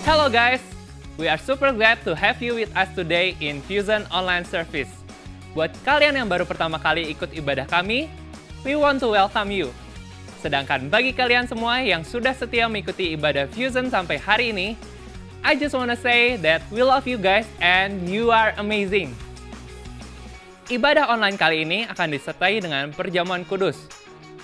Hello guys, we are super glad to have you with us today in Fusion Online Service. Buat kalian yang baru pertama kali ikut ibadah kami, we want to welcome you. Sedangkan bagi kalian semua yang sudah setia mengikuti ibadah Fusion sampai hari ini, I just wanna say that we love you guys and you are amazing. Ibadah online kali ini akan disertai dengan perjamuan kudus.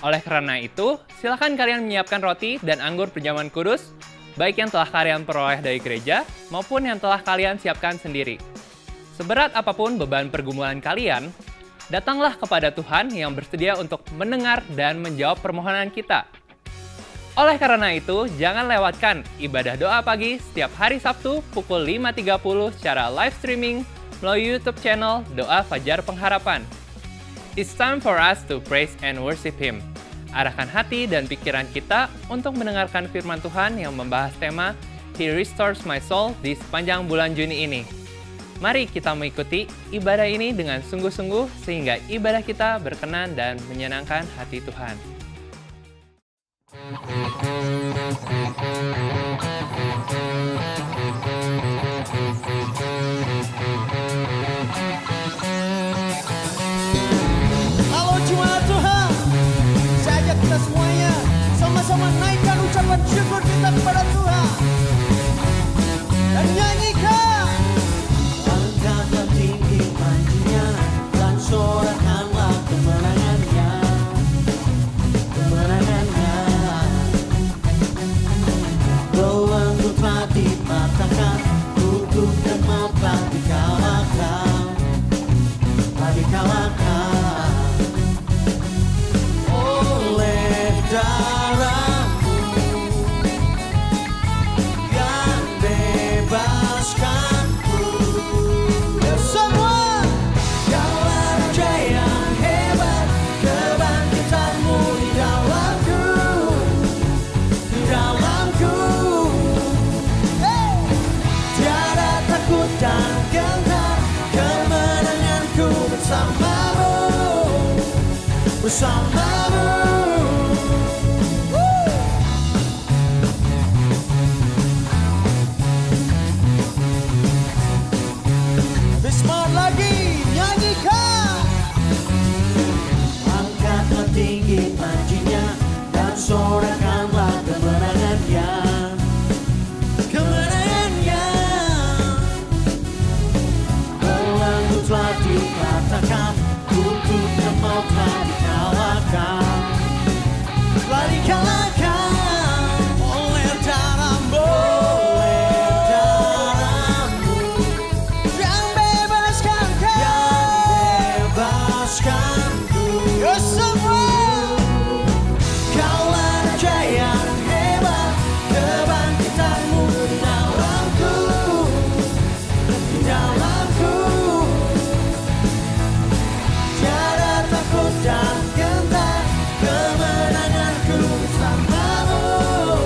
Oleh karena itu, silakan kalian menyiapkan roti dan anggur perjamuan kudus, baik yang telah kalian peroleh dari gereja maupun yang telah kalian siapkan sendiri. Seberat apapun beban pergumulan kalian, datanglah kepada Tuhan yang bersedia untuk mendengar dan menjawab permohonan kita. Oleh karena itu, jangan lewatkan ibadah doa pagi setiap hari Sabtu pukul 5.30 secara live streaming melalui YouTube channel Doa Fajar Pengharapan. It's time for us to praise and worship Him. Arahkan hati dan pikiran kita untuk mendengarkan firman Tuhan yang membahas tema He Restores My Soul di sepanjang bulan Juni ini. Mari kita mengikuti ibadah ini dengan sungguh-sungguh sehingga ibadah kita berkenan dan menyenangkan hati Tuhan. Halo jemaat Tuhan, saya ajak kita semuanya sama-sama naikkan ucapan syukur kita kepada Tuhan dan nyanyikan. Angkatlah tinggi panjinya dan sorakanlah kemenangannya, kemenangannya. Belenggu telah dipatahkan, kutuk dan maut telah dikalahkan, telah dikalahkan oleh darah-Mu yang bebaskanku. Semua Kaulah Raja yang hebat, kebangkitan-Mu di dalamku, di dalamku. Tiada takut dan gentar, kemenanganku bersama-Mu, bersama-Mu. Lebih semangat lagi, nyanyikan. Angkatlah tinggi panjinya dan sorakanlah kemenangannya, kemenangannya. Belenggu telah dipatahkan, kutuk dan maut telah dikalahkan, telah dikalahkan oleh darah-Mu, oleh darah-Mu yang bebaskanku, yang bebaskanku. Ya semua Kaulah Raja yang hebat, kebangkitan-Mu di dalamku, di dalamku. Tiada takut dan gentar, kemenanganku bersama-Mu,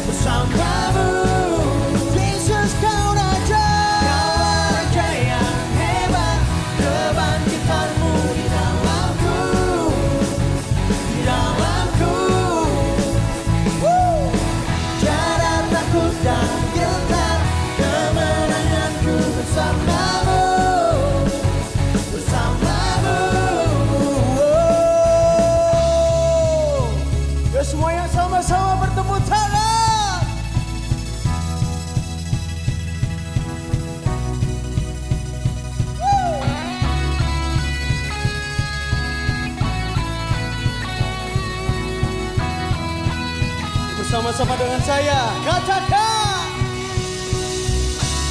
bersama-Mu. Yesus Kau Raja, Kaulah Raja yang hebat, kebangkitan-Mu di dalamku, di dalamku. Tiada takut dan gentar, kemenanganku bersama-Mu, bersama-Mu. Ya semuanya sama-sama bertepuk tangan. Bersama-sama dengan saya, katakan.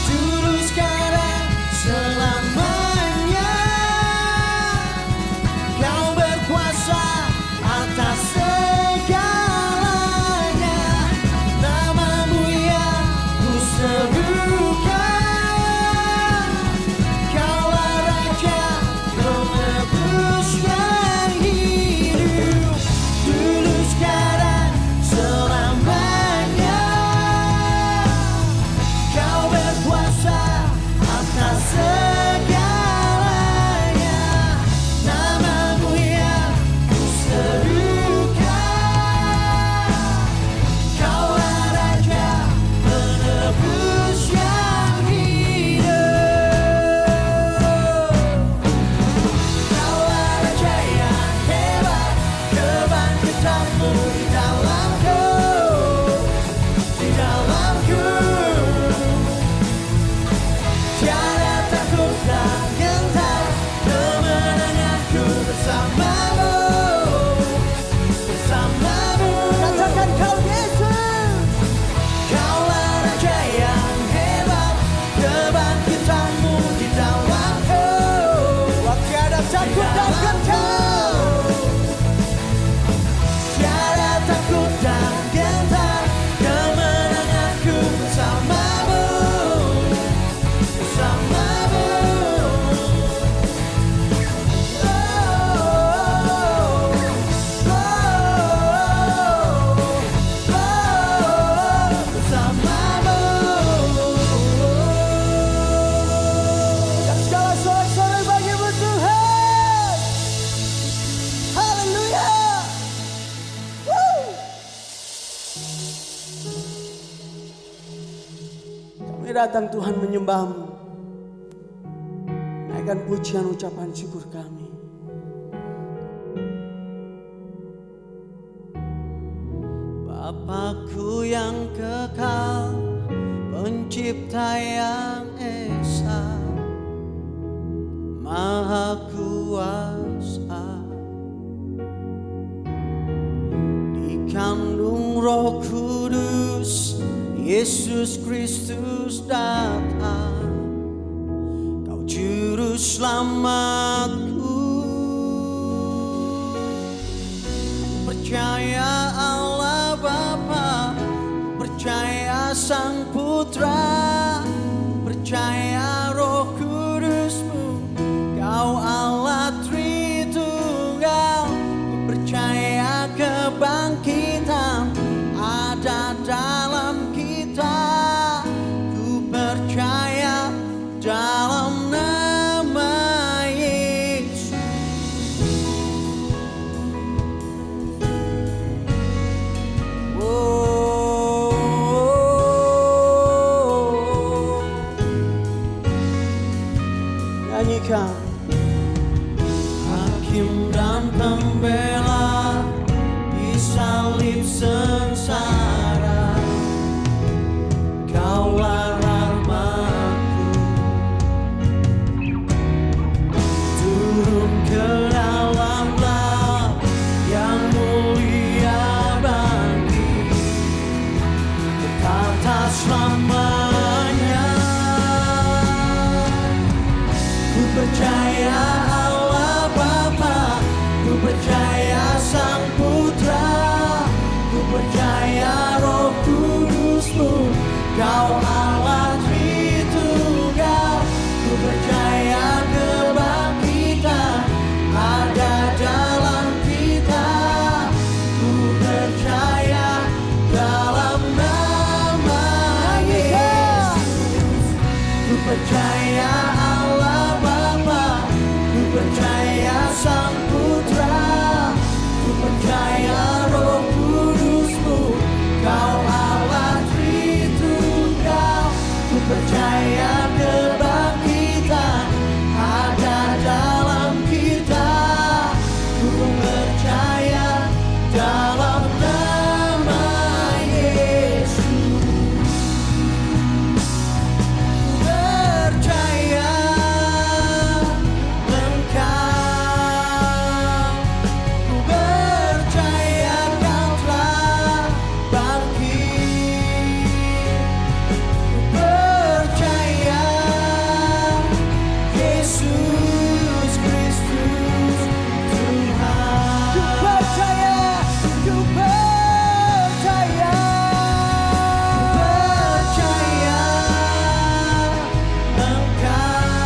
Dulu sekarang selamanya Kau berkuasa atas segalanya. Nama-Mu yang ku serukan, Kaulah Raja penebus yang hidup. Dulu sekarang selamanya Kami datang Tuhan menyembah-Mu. Naikkan pujian ucapan syukur kami. Bapakku yang kekal, pencipta yang esa, Maha Kuasa, dikandung Roh Kudus, Yesus Kristus datang, Kau Juru Selamatku. Percaya Allah Bapa, percaya Sang Putra, percaya Roh Kudus-Mu, Kau Allah Tritunggal. Percaya kebangkitan ada dalam kita, ku percaya dalam nama Yesus. Nyanyikan. Hakim dan pembela di salib sengsara, Kaulah rahmat-Ku, turun ke dalam laut yang mulia bagi berkata selamanya. Ku percaya Allah Bapa, ku percaya Sang Putra, ku percaya Roh Kudus-Mu, Kau Allah Tritunggal. Ku percaya kebangkitan ada dalam kita, ku percaya dalam nama Yesus. Ku percaya Allah Bapa, ku percaya Sang Putra, ku percaya Roh Kudus-Mu, Kau Allah Tritunggal. Ku percaya kebangkitan ada dalam kita, ku percaya dalam nama Yesus. Ku percaya Engkau, ku percaya Kau telah bangkit, ku percaya Yesus Kristus Tuhan. Ku percaya, ku percaya, percaya Engkau,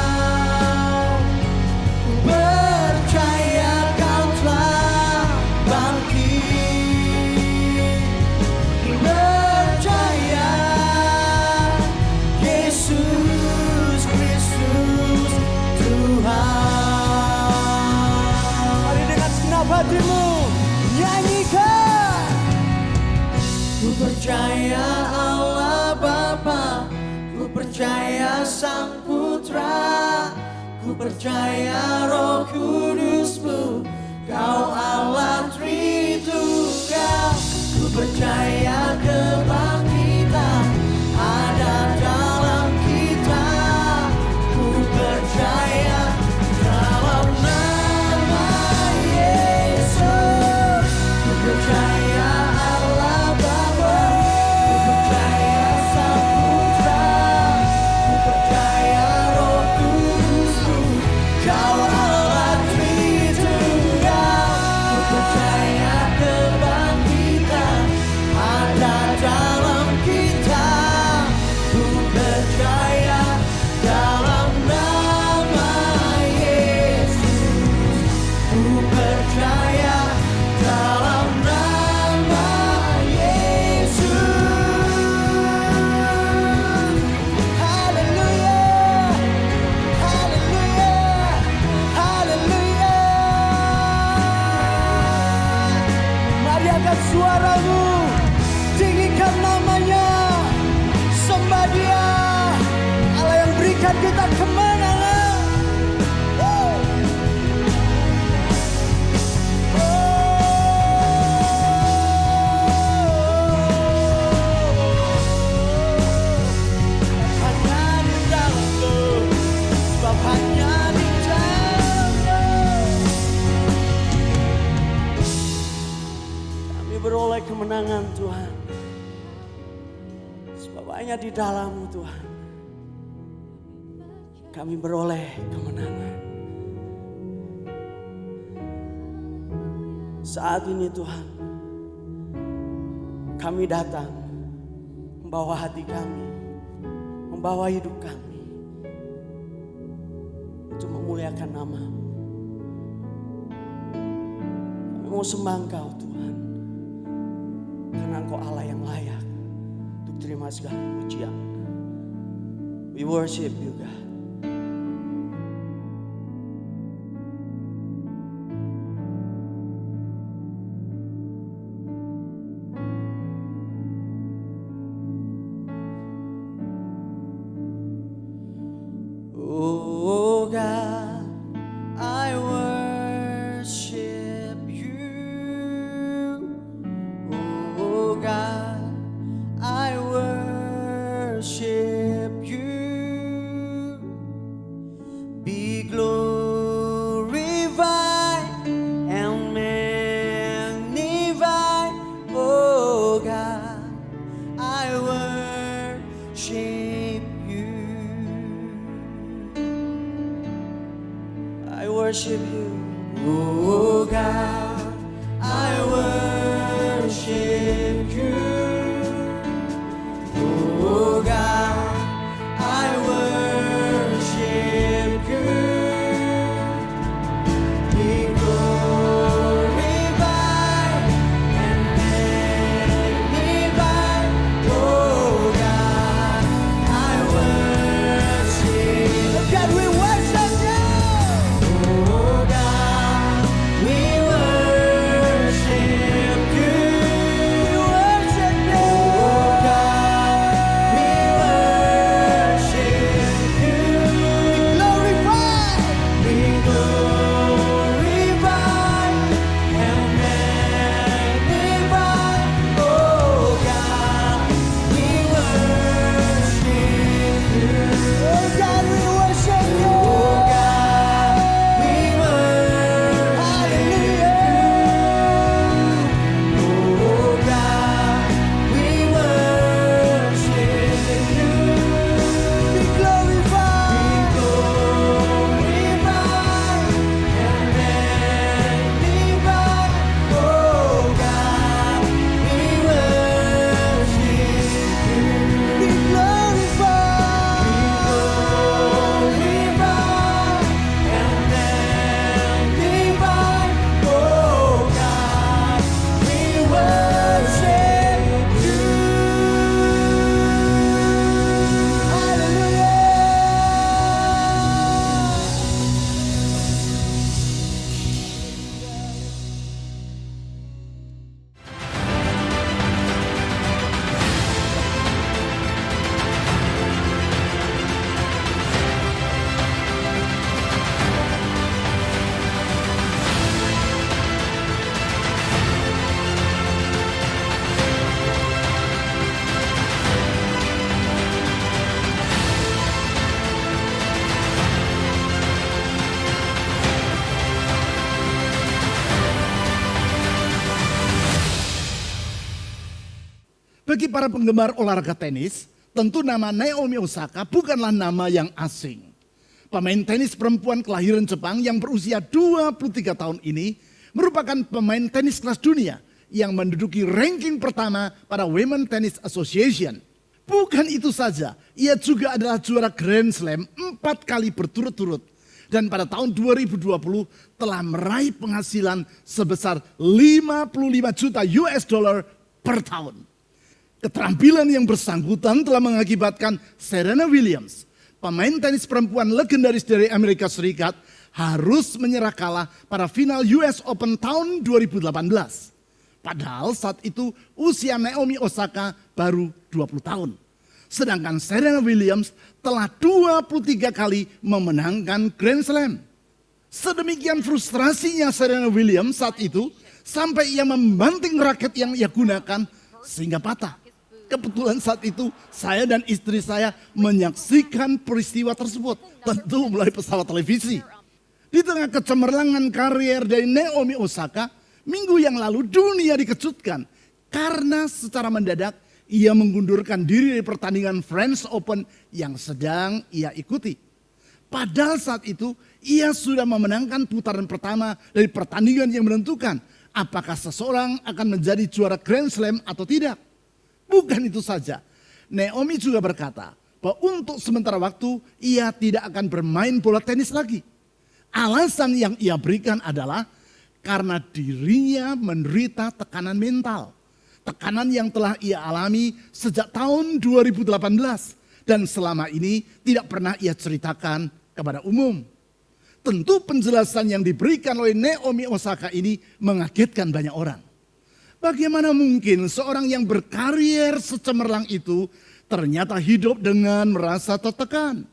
ku percaya Kau telah bangkit, ku percaya Yesus Kristus Tuhan. Mari dengan segenap hatimu nyanyikan. Ku percaya Allah Bapa, ku percaya Sang Putra, ku percaya Roh Kudus-Mu, Kau Allah Tritunggal. Ku percaya kebangkitan ada dalam kita, ku percaya dalam nama Yesus. Ku percaya Allah Bapa, ku percaya Sang Putra, ku percaya Roh Kudus-Mu, Kau Allah Tritunggal. Ku percaya kebangkitan ada dalam kita, ku percaya dalam nama Yesus. Ku percaya dalam nama Yesus. Haleluya, haleluya, haleluya. Mari angkat suaramu, tinggikan namanya, sembah Dia. berikan kita kemenangan. Hanya di dalam-Mu, sebab hanya di dalam-Mu kami beroleh kemenangan, Tuhan. Sebab hanya di dalam-Mu, Tuhan, kami beroleh kemenangan. Saat ini Tuhan, kami datang membawa hati kami, membawa hidup kami untuk memuliakan nama-Mu. Kami mau sembah Engkau Tuhan, karena Engkau Allah yang layak untuk terima segala pujian. We worship You, God. Oh God, I worship You. Oh God, I worship You. Be glorified and magnified. Oh God, I worship You. I worship You. Oh God, I worship You. Oh God, I worship You. Be glorified and magnified. Oh God, I worship. God, we worship You. Oh God, we worship You. We worship You. Oh God, we worship You. Be glorified. Be glorified and magnified. Oh God, we worship You. Oh God, we worship You. Oh God, we worship You. Oh God, we worship You. Be glorified. Be glorified and magnified. Oh God, we worship You. Be glorified. Be glorified and magnified. Oh God, we worship You. Hallelujah. Bagi para penggemar olahraga tenis, tentu nama Naomi Osaka bukanlah nama yang asing. Pemain tenis perempuan kelahiran Jepang yang berusia 23 tahun ini merupakan pemain tenis kelas dunia yang menduduki ranking pertama pada Women Tennis Association. Bukan itu saja, ia juga adalah juara Grand Slam 4 kali berturut-turut. Dan pada tahun 2020 telah meraih penghasilan sebesar 55 juta US dollar per tahun. Keterampilan yang bersangkutan telah mengakibatkan Serena Williams, pemain tenis perempuan legendaris dari Amerika Serikat, harus menyerah kalah pada final US Open tahun 2018. Padahal saat itu usia Naomi Osaka baru 20 tahun. Sedangkan Serena Williams telah 23 kali memenangkan Grand Slam. Sedemikian frustrasinya Serena Williams saat itu sampai ia membanting raket yang ia gunakan sehingga patah. Kebetulan saat itu saya dan istri saya menyaksikan peristiwa tersebut, tentu melalui pesawat televisi. Di tengah kecemerlangan karier dari Naomi Osaka, minggu yang lalu dunia dikejutkan karena secara mendadak ia mengundurkan diri dari pertandingan French Open yang sedang ia ikuti. Padahal saat itu ia sudah memenangkan putaran pertama dari pertandingan yang menentukan apakah seseorang akan menjadi juara Grand Slam atau tidak. Bukan itu saja, Naomi juga berkata bahwa untuk sementara waktu ia tidak akan bermain bola tenis lagi. Alasan yang ia berikan adalah karena dirinya menderita tekanan mental. Tekanan yang telah ia alami sejak tahun 2018 dan selama ini tidak pernah ia ceritakan kepada umum. Tentu penjelasan yang diberikan oleh Naomi Osaka ini mengagetkan banyak orang. Bagaimana mungkin seorang yang berkarier secemerlang itu ternyata hidup dengan merasa tertekan?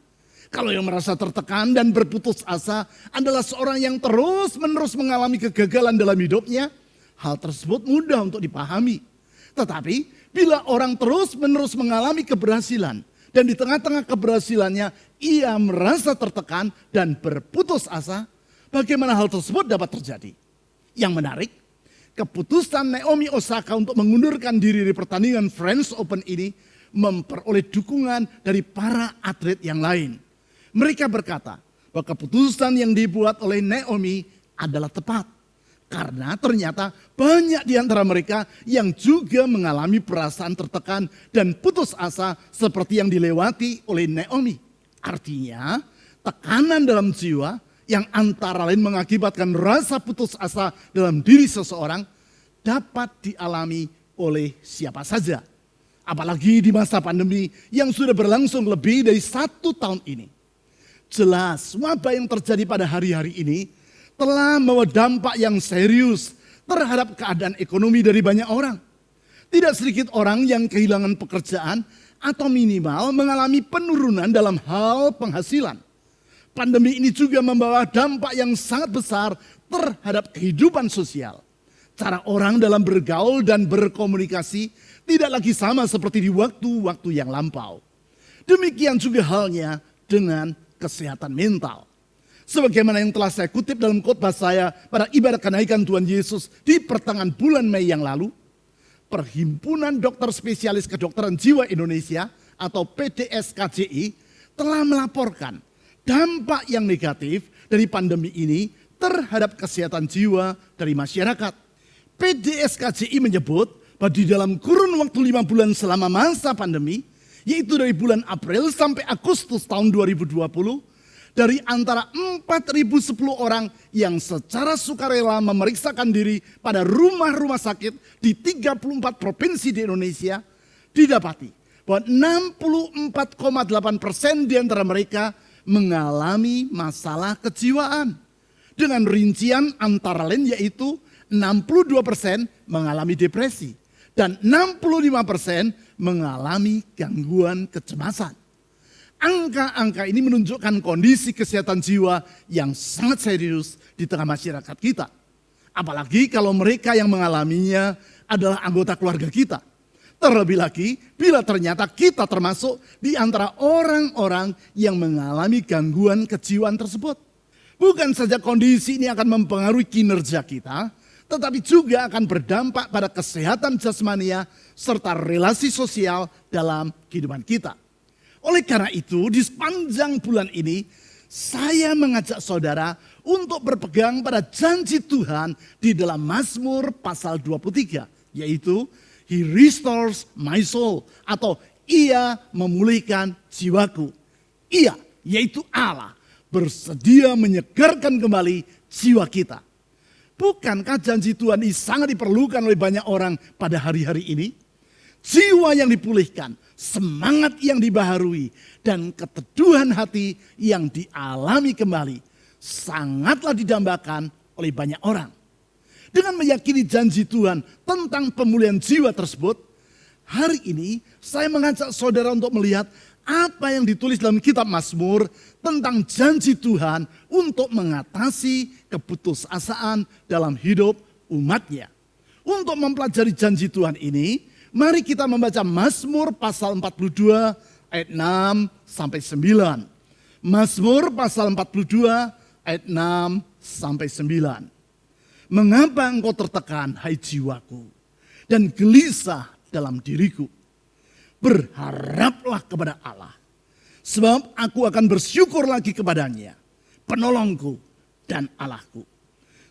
Kalau yang merasa tertekan dan berputus asa adalah seorang yang terus-menerus mengalami kegagalan dalam hidupnya, hal tersebut mudah untuk dipahami. Tetapi bila orang terus-menerus mengalami keberhasilan dan di tengah-tengah keberhasilannya ia merasa tertekan dan berputus asa, bagaimana hal tersebut dapat terjadi? Yang menarik, keputusan Naomi Osaka untuk mengundurkan diri dari pertandingan French Open ini memperoleh dukungan dari para atlet yang lain. Mereka berkata bahwa keputusan yang dibuat oleh Naomi adalah tepat. Karena ternyata banyak di antara mereka yang juga mengalami perasaan tertekan dan putus asa seperti yang dilewati oleh Naomi. Artinya tekanan dalam jiwa yang antara lain mengakibatkan rasa putus asa dalam diri seseorang dapat dialami oleh siapa saja. Apalagi di masa pandemi yang sudah berlangsung lebih dari 1 tahun ini. Jelas wabah yang terjadi pada hari-hari ini telah membawa dampak yang serius terhadap keadaan ekonomi dari banyak orang. Tidak sedikit orang yang kehilangan pekerjaan atau minimal mengalami penurunan dalam hal penghasilan. Pandemi ini juga membawa dampak yang sangat besar terhadap kehidupan sosial. Cara orang dalam bergaul dan berkomunikasi tidak lagi sama seperti di waktu-waktu yang lampau. Demikian juga halnya dengan kesehatan mental. Sebagaimana yang telah saya kutip dalam khotbah saya pada ibadah kenaikan Tuhan Yesus di pertengahan bulan Mei yang lalu, Perhimpunan Dokter Spesialis Kedokteran Jiwa Indonesia atau PDSKJI telah melaporkan dampak yang negatif dari pandemi ini terhadap kesehatan jiwa dari masyarakat. PDSKJI menyebut bahwa di dalam kurun waktu 5 bulan selama masa pandemi, yaitu dari bulan April sampai Agustus tahun 2020, dari antara 4.010 orang yang secara sukarela memeriksakan diri pada rumah-rumah sakit di 34 provinsi di Indonesia, didapati bahwa 64,8% di antara mereka mengalami masalah kejiwaan. Dengan rincian antara lain yaitu 62% mengalami depresi dan 65% mengalami gangguan kecemasan. Angka-angka ini menunjukkan kondisi kesehatan jiwa yang sangat serius di tengah masyarakat kita. Apalagi kalau mereka yang mengalaminya adalah anggota keluarga kita. Terlebih lagi bila ternyata kita termasuk di antara orang-orang yang mengalami gangguan kejiwaan tersebut. Bukan saja kondisi ini akan mempengaruhi kinerja kita, tetapi juga akan berdampak pada kesehatan jasmania serta relasi sosial dalam kehidupan kita. Oleh karena itu, di sepanjang bulan ini, saya mengajak saudara untuk berpegang pada janji Tuhan di dalam Mazmur pasal 23, yaitu He restores my soul, atau Ia memulihkan jiwaku. Ia, yaitu Allah, bersedia menyegarkan kembali jiwa kita. Bukankah janji Tuhan ini sangat diperlukan oleh banyak orang pada hari-hari ini? Jiwa yang dipulihkan, semangat yang dibaharui, dan keteduhan hati yang dialami kembali sangatlah didambakan oleh banyak orang. Dengan meyakini janji Tuhan tentang pemulihan jiwa tersebut, hari ini saya mengajak saudara untuk melihat apa yang ditulis dalam kitab Mazmur tentang janji Tuhan untuk mengatasi keputusasaan dalam hidup umatnya. Untuk mempelajari janji Tuhan ini, mari kita membaca Mazmur pasal 42 ayat 6 sampai 9. Mazmur pasal 42 ayat 6 sampai 9. Mengapa engkau tertekan, hai jiwaku, dan gelisah dalam diriku? Berharaplah kepada Allah, sebab aku akan bersyukur lagi kepadanya, penolongku dan Allahku.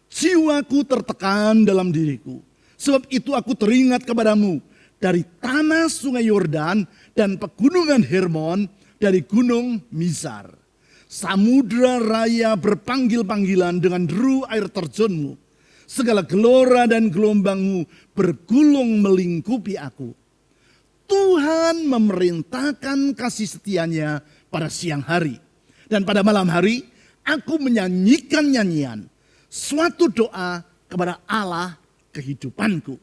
Jiwaku tertekan dalam diriku, sebab itu aku teringat kepadamu dari tanah sungai Yordan dan pegunungan Hermon, dari gunung Mizar. Samudra raya berpanggil-panggilan dengan deru air terjunmu. Segala gelora dan gelombangmu bergulung melingkupi aku. Tuhan memerintahkan kasih setianya pada siang hari. Dan pada malam hari aku menyanyikan nyanyian, suatu doa kepada Allah kehidupanku.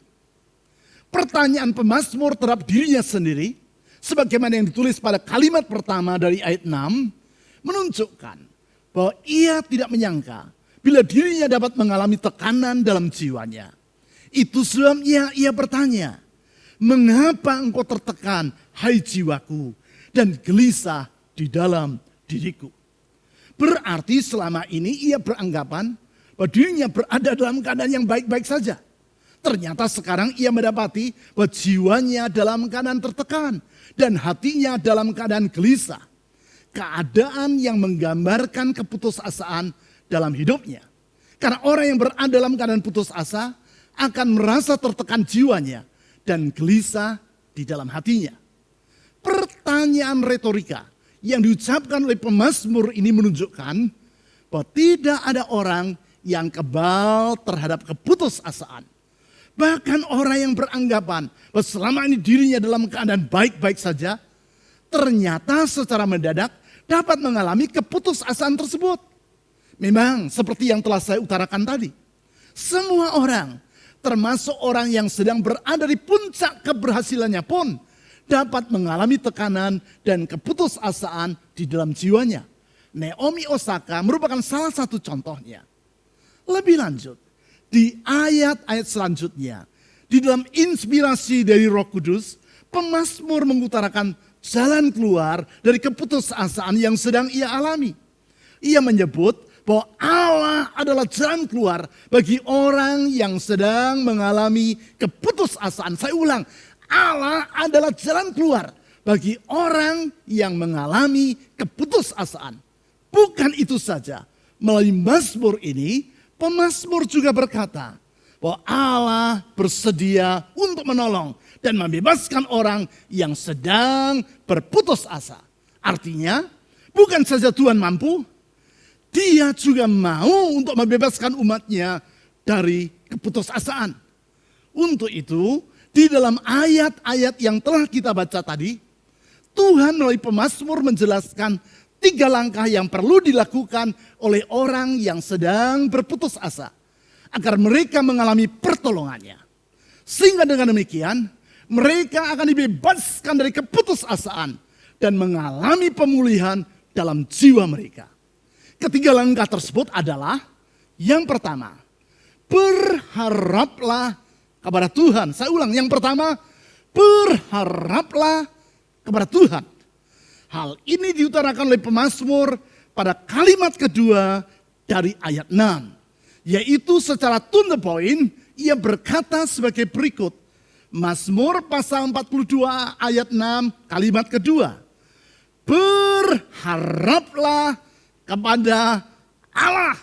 Pertanyaan pemazmur terhadap dirinya sendiri, sebagaimana yang ditulis pada kalimat pertama dari ayat 6, menunjukkan bahwa ia tidak menyangka bila dirinya dapat mengalami tekanan dalam jiwanya. Itu sebabnya ia bertanya, mengapa engkau tertekan, hai jiwaku, dan gelisah di dalam diriku? Berarti selama ini ia beranggapan bahwa dirinya berada dalam keadaan yang baik-baik saja. Ternyata sekarang ia mendapati bahwa jiwanya dalam keadaan tertekan dan hatinya dalam keadaan gelisah. Keadaan yang menggambarkan keputusasaan dalam hidupnya. Karena orang yang berada dalam keadaan putus asa akan merasa tertekan jiwanya dan gelisah di dalam hatinya. Pertanyaan retorika yang diucapkan oleh pemazmur ini menunjukkan bahwa tidak ada orang yang kebal terhadap keputusasaan. Bahkan orang yang beranggapan bahwa selama ini dirinya dalam keadaan baik-baik saja, ternyata secara mendadak dapat mengalami keputusasaan tersebut. Memang seperti yang telah saya utarakan tadi, semua orang, termasuk orang yang sedang berada di puncak keberhasilannya pun, dapat mengalami tekanan dan keputusasaan di dalam jiwanya. Naomi Osaka merupakan salah satu contohnya. Lebih lanjut, di ayat-ayat selanjutnya, di dalam inspirasi dari Roh Kudus, pemazmur mengutarakan jalan keluar dari keputusasaan yang sedang ia alami. Ia menyebut bahwa Allah adalah jalan keluar bagi orang yang sedang mengalami keputusasaan. Saya ulang, Allah adalah jalan keluar bagi orang yang mengalami keputusasaan. Bukan itu saja, melalui mazmur ini, pemazmur juga berkata bahwa Allah bersedia untuk menolong dan membebaskan orang yang sedang berputus asa. Artinya, bukan saja Tuhan mampu, Dia juga mau untuk membebaskan umatnya dari keputusasaan. Untuk itu, di dalam ayat-ayat yang telah kita baca tadi, Tuhan melalui pemazmur menjelaskan 3 langkah yang perlu dilakukan oleh orang yang sedang berputus asa, agar mereka mengalami pertolongannya. Sehingga dengan demikian, mereka akan dibebaskan dari keputusasaan dan mengalami pemulihan dalam jiwa mereka. 3 langkah tersebut adalah, yang pertama, berharaplah kepada Tuhan. Saya ulang, yang pertama, berharaplah kepada Tuhan. Hal ini diutarakan oleh pemazmur pada kalimat kedua dari ayat 6. Yaitu secara to the point, ia berkata sebagai berikut. Mazmur pasal 42 ayat 6 kalimat kedua. Berharaplah kepada Allah.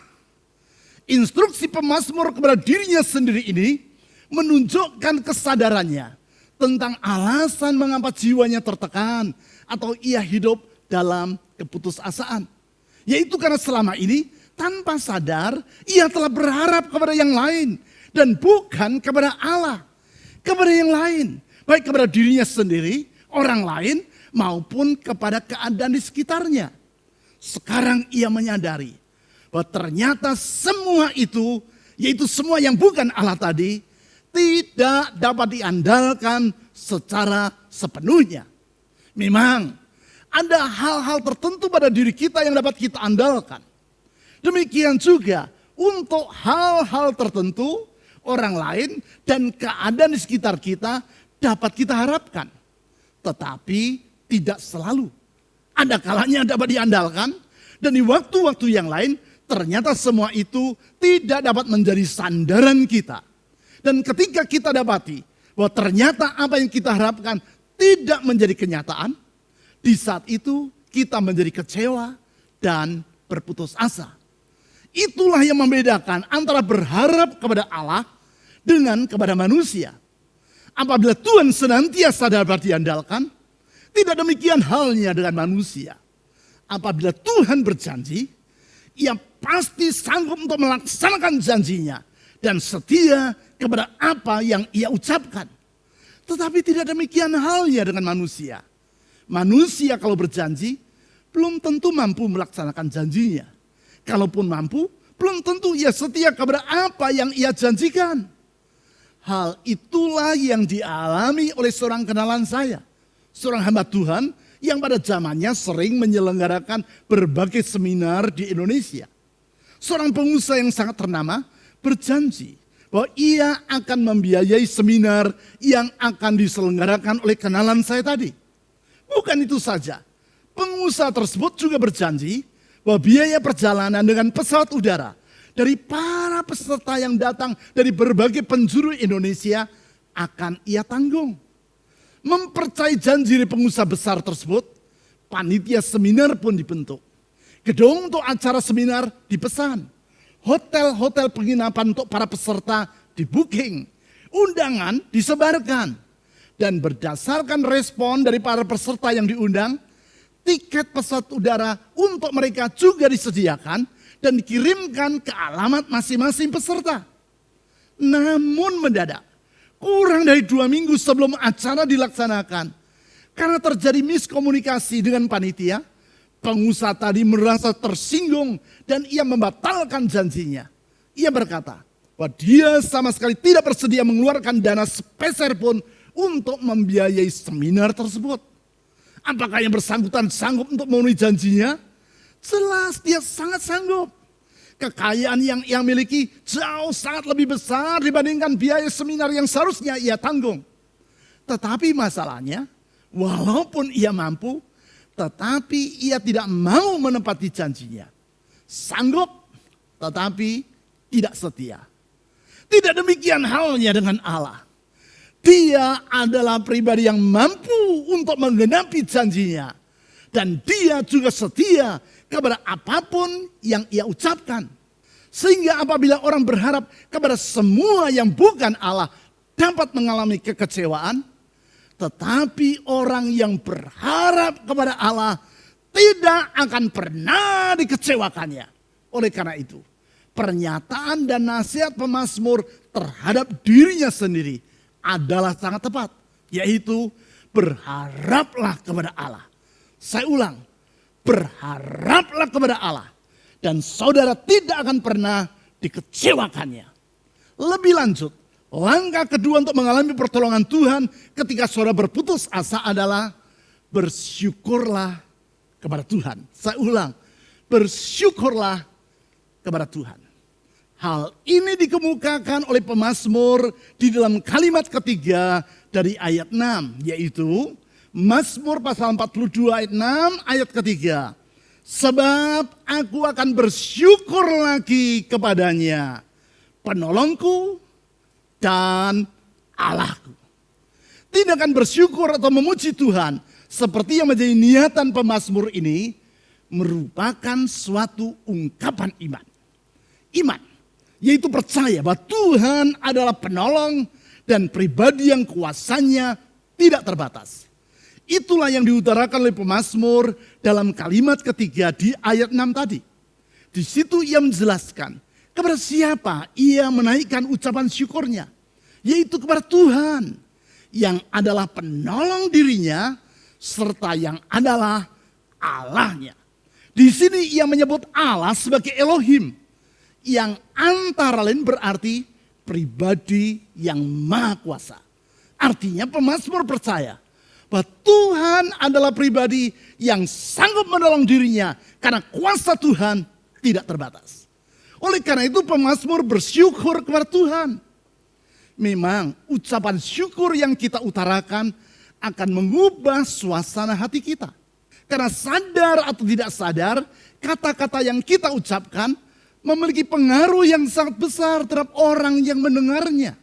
Instruksi pemazmur kepada dirinya sendiri ini menunjukkan kesadarannya tentang alasan mengapa jiwanya tertekan atau ia hidup dalam keputusasaan. Yaitu karena selama ini tanpa sadar ia telah berharap kepada yang lain dan bukan kepada Allah. Kepada yang lain, baik kepada dirinya sendiri, orang lain maupun kepada keadaan di sekitarnya. Sekarang ia menyadari bahwa ternyata semua itu, yaitu semua yang bukan Allah tadi, tidak dapat diandalkan secara sepenuhnya. Memang ada hal-hal tertentu pada diri kita yang dapat kita andalkan. Demikian juga untuk hal-hal tertentu, orang lain dan keadaan di sekitar kita dapat kita harapkan. Tetapi tidak selalu. Ada kalanya dapat diandalkan dan di waktu-waktu yang lain ternyata semua itu tidak dapat menjadi sandaran kita. Dan ketika kita dapati bahwa ternyata apa yang kita harapkan tidak menjadi kenyataan, di saat itu kita menjadi kecewa dan berputus asa. Itulah yang membedakan antara berharap kepada Allah dengan kepada manusia. Apabila Tuhan senantiasa dapat diandalkan, tidak demikian halnya dengan manusia. Apabila Tuhan berjanji, Ia pasti sanggup untuk melaksanakan janjinya dan setia kepada apa yang Ia ucapkan. Tetapi tidak demikian halnya dengan manusia. Manusia kalau berjanji, belum tentu mampu melaksanakan janjinya. Kalaupun mampu, belum tentu ia setia kepada apa yang ia janjikan. Hal itulah yang dialami oleh seorang kenalan saya. Seorang hamba Tuhan yang pada zamannya sering menyelenggarakan berbagai seminar di Indonesia. Seorang pengusaha yang sangat ternama berjanji bahwa ia akan membiayai seminar yang akan diselenggarakan oleh kenalan saya tadi. Bukan itu saja, pengusaha tersebut juga berjanji bahwa biaya perjalanan dengan pesawat udara dari para peserta yang datang dari berbagai penjuru Indonesia akan ia tanggung. Mempercayai janji dari pengusaha besar tersebut, panitia seminar pun dibentuk. Gedung untuk acara seminar dipesan. Hotel-hotel penginapan untuk para peserta di-booking. Undangan disebarkan. Dan berdasarkan respon dari para peserta yang diundang, tiket pesawat udara untuk mereka juga disediakan dan dikirimkan ke alamat masing-masing peserta. Namun mendadak, kurang dari 2 minggu sebelum acara dilaksanakan, karena terjadi miskomunikasi dengan panitia, pengusaha tadi merasa tersinggung dan ia membatalkan janjinya. Ia berkata bahwa dia sama sekali tidak bersedia mengeluarkan dana sepeser pun untuk membiayai seminar tersebut. Apakah yang bersangkutan sanggup untuk memenuhi janjinya? Jelas dia sangat sanggup. Kekayaan yang ia miliki jauh sangat lebih besar dibandingkan biaya seminar yang seharusnya ia tanggung. Tetapi masalahnya, walaupun ia mampu, tetapi ia tidak mau menepati janjinya. Sanggup, tetapi tidak setia. Tidak demikian halnya dengan Allah. Dia adalah pribadi yang mampu untuk menggenapi janjinya. Dan dia juga setia kepada apapun yang ia ucapkan. Sehingga apabila orang berharap kepada semua yang bukan Allah dapat mengalami kekecewaan. Tetapi orang yang berharap kepada Allah tidak akan pernah dikecewakannya. Oleh karena itu, pernyataan dan nasihat pemazmur terhadap dirinya sendiri adalah sangat tepat, yaitu berharaplah kepada Allah. Saya ulang, berharaplah kepada Allah dan saudara tidak akan pernah dikecewakannya. Lebih lanjut, langkah kedua untuk mengalami pertolongan Tuhan ketika saudara berputus asa adalah bersyukurlah kepada Tuhan. Saya ulang, bersyukurlah kepada Tuhan. Hal ini dikemukakan oleh pemazmur di dalam kalimat ketiga dari ayat 6, yaitu Mazmur pasal 42 ayat 6 ayat ketiga. Sebab aku akan bersyukur lagi kepadanya, penolongku dan Allahku. Tindakan bersyukur atau memuji Tuhan seperti yang menjadi niatan pemazmur ini merupakan suatu ungkapan iman. Iman. Yaitu percaya bahwa Tuhan adalah penolong dan pribadi yang kuasanya tidak terbatas. Itulah yang diutarakan oleh pemazmur dalam kalimat ketiga di ayat 6 tadi. Di situ ia menjelaskan kepada siapa ia menaikkan ucapan syukurnya. Yaitu kepada Tuhan yang adalah penolong dirinya serta yang adalah Allahnya. Di sini ia menyebut Allah sebagai Elohim. Yang antara lain berarti pribadi yang maha kuasa. Artinya pemazmur percaya bahwa Tuhan adalah pribadi yang sanggup menolong dirinya karena kuasa Tuhan tidak terbatas. Oleh karena itu pemazmur bersyukur kepada Tuhan. Memang ucapan syukur yang kita utarakan akan mengubah suasana hati kita. Karena sadar atau tidak sadar, kata-kata yang kita ucapkan memiliki pengaruh yang sangat besar terhadap orang yang mendengarnya.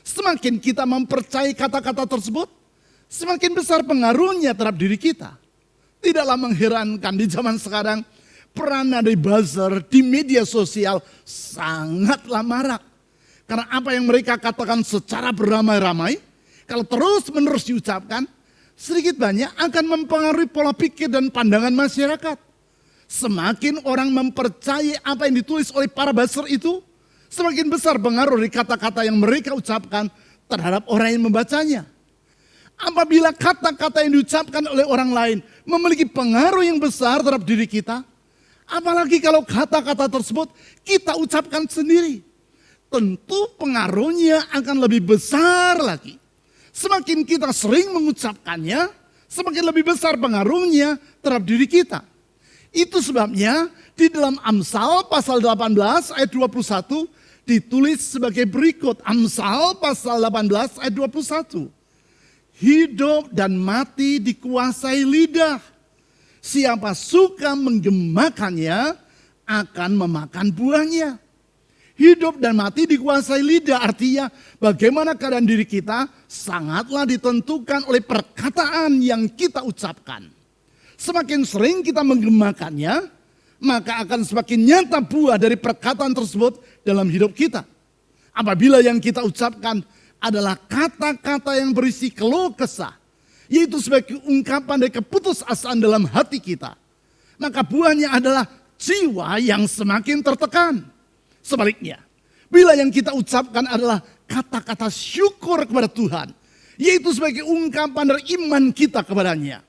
Semakin kita mempercayai kata-kata tersebut, semakin besar pengaruhnya terhadap diri kita. Tidaklah mengherankan di zaman sekarang, peranan dari buzzer di media sosial sangatlah marak. Karena apa yang mereka katakan secara beramai-ramai, kalau terus-menerus diucapkan, sedikit banyak akan mempengaruhi pola pikir dan pandangan masyarakat. Semakin orang mempercayai apa yang ditulis oleh para buzzer itu, semakin besar pengaruh dari kata-kata yang mereka ucapkan terhadap orang yang membacanya. Apabila kata-kata yang diucapkan oleh orang lain memiliki pengaruh yang besar terhadap diri kita, apalagi kalau kata-kata tersebut kita ucapkan sendiri, tentu pengaruhnya akan lebih besar lagi. Semakin kita sering mengucapkannya, semakin lebih besar pengaruhnya terhadap diri kita. Itu sebabnya di dalam Amsal pasal 18 ayat 21 ditulis sebagai berikut. Amsal pasal 18 ayat 21. Hidup dan mati dikuasai lidah. Siapa suka menggemakannya akan memakan buahnya. Hidup dan mati dikuasai lidah, artinya bagaimana keadaan diri kita sangatlah ditentukan oleh perkataan yang kita ucapkan. Semakin sering kita menggemakannya, maka akan semakin nyata buah dari perkataan tersebut dalam hidup kita. Apabila yang kita ucapkan adalah kata-kata yang berisi keluh kesah, yaitu sebagai ungkapan dari keputusasaan dalam hati kita, maka buahnya adalah jiwa yang semakin tertekan. Sebaliknya, bila yang kita ucapkan adalah kata-kata syukur kepada Tuhan, yaitu sebagai ungkapan dari iman kita kepadanya,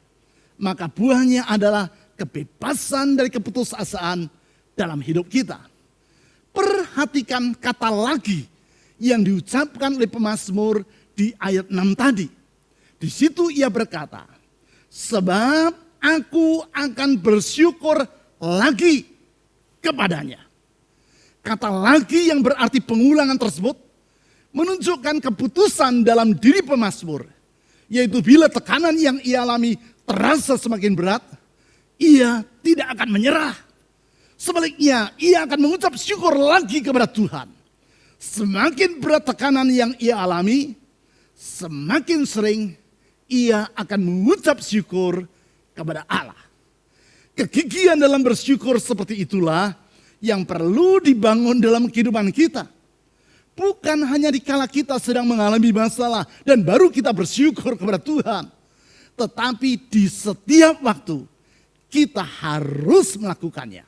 maka buahnya adalah kebebasan dari keputusasaan dalam hidup kita. Perhatikan kata lagi yang diucapkan oleh pemazmur di ayat 6 tadi. Di situ ia berkata, sebab aku akan bersyukur lagi kepadanya. Kata lagi yang berarti pengulangan tersebut menunjukkan keputusan dalam diri pemazmur. Yaitu bila tekanan yang ia alami terasa semakin berat, ia tidak akan menyerah. Sebaliknya, ia akan mengucap syukur lagi kepada Tuhan. Semakin berat tekanan yang ia alami, semakin sering ia akan mengucap syukur kepada Allah. Kegigihan dalam bersyukur seperti itulah yang perlu dibangun dalam kehidupan kita. Bukan hanya dikala kita sedang mengalami masalah dan baru kita bersyukur kepada Tuhan. Tetapi di setiap waktu kita harus melakukannya.